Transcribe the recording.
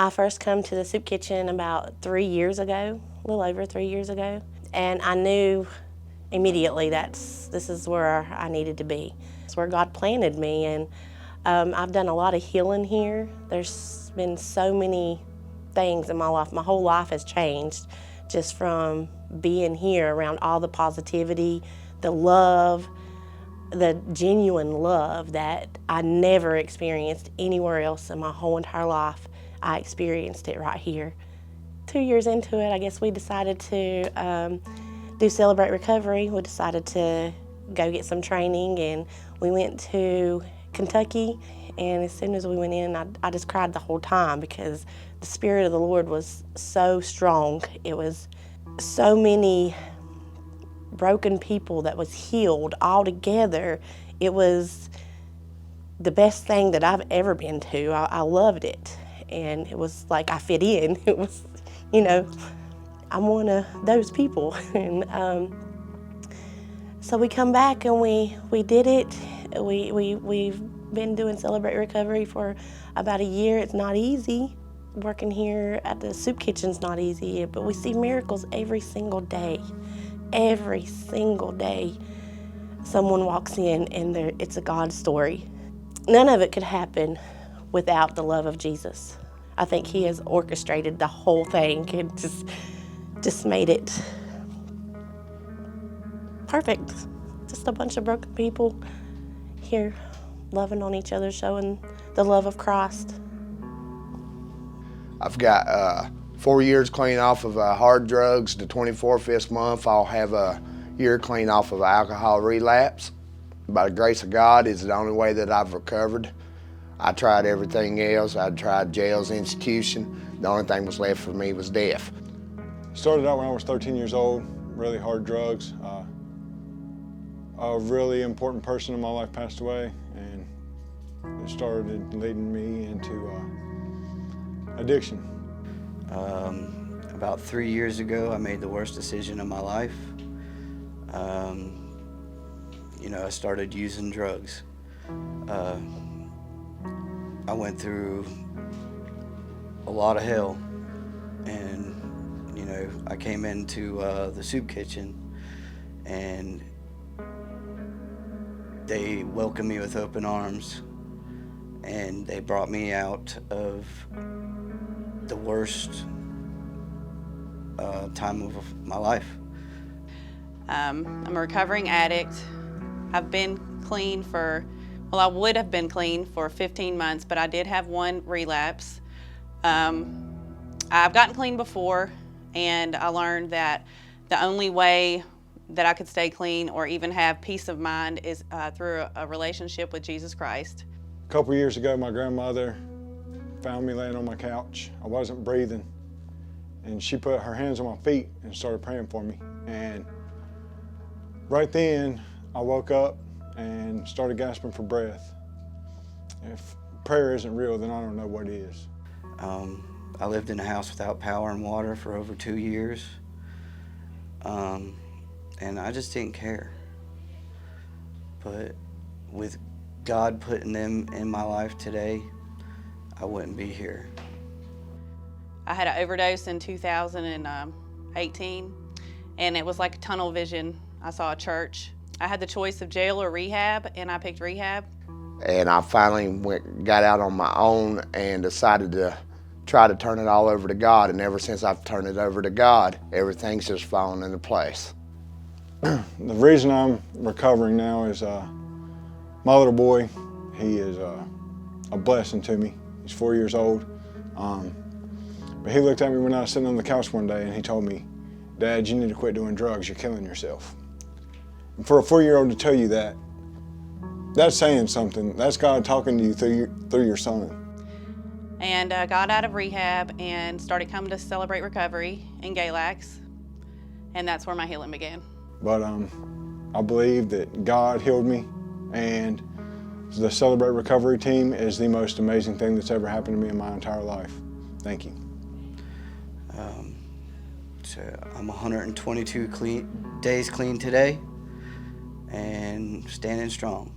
I first come to the soup kitchen about 3 years ago, a little over 3 years ago, and I knew immediately this is where I needed to be. It's where God planted me, and I've done a lot of healing here. There's been so many things in my life. My whole life has changed just from being here around all the positivity, the love, the genuine love that I never experienced anywhere else in my whole entire life. I experienced it right here. 2 years into it, I guess we decided to do Celebrate Recovery. We decided to go get some training, and we went to Kentucky, and as soon as we went in, I just cried the whole time because the Spirit of the Lord was so strong. It was so many broken people that was healed all together. It was the best thing that I've ever been to. I loved it, and it was like I fit in. It was, I'm one of those people. And so we come back and we did it. We've been doing Celebrate Recovery for about a year. It's not easy. Working here at the soup kitchen's not easy, but we see miracles every single day. Every single day, someone walks in and it's a God story. None of it could happen without the love of Jesus. I think He has orchestrated the whole thing and just made it perfect. Just a bunch of broken people here loving on each other, showing the love of Christ. I've got 4 years clean off of hard drugs. The 24th this month, I'll have a year clean off of alcohol relapse. By the grace of God, it's the only way that I've recovered. I tried everything else. I tried jails, institution. The only thing was left for me was death. Started out when I was 13 years old, really hard drugs. A really important person in my life passed away, and it started leading me into addiction. About 3 years ago, I made the worst decision of my life. I started using drugs. I went through a lot of hell, and I came into the soup kitchen, and they welcomed me with open arms, and they brought me out of the worst time of my life. I'm a recovering addict. I've been clean I would have been clean for 15 months, but I did have one relapse. I've gotten clean before, and I learned that the only way that I could stay clean or even have peace of mind is through a relationship with Jesus Christ. A couple years ago, my grandmother found me laying on my couch. I wasn't breathing, and she put her hands on my feet and started praying for me. And right then, I woke up and started gasping for breath. If prayer isn't real, then I don't know what is. I lived in a house without power and water for over 2 years, and I just didn't care. But with God putting them in my life today, I wouldn't be here. I had an overdose in 2018, and it was like tunnel vision. I saw a church. I had the choice of jail or rehab, and I picked rehab. And I finally got out on my own and decided to try to turn it all over to God. And ever since I've turned it over to God, everything's just fallen into place. The reason I'm recovering now is my little boy. He is a blessing to me. He's 4 years old. But he looked at me when I was sitting on the couch one day, and he told me, "Dad, you need to quit doing drugs. You're killing yourself." And for a 4-year-old to tell you that, that's saying something. That's God talking to you through your son. And got out of rehab and started coming to Celebrate Recovery in Galax, and that's where my healing began. But I believe that God healed me, and the Celebrate Recovery team is the most amazing thing that's ever happened to me in my entire life. Thank you. So I'm 122 days clean today, and standing strong.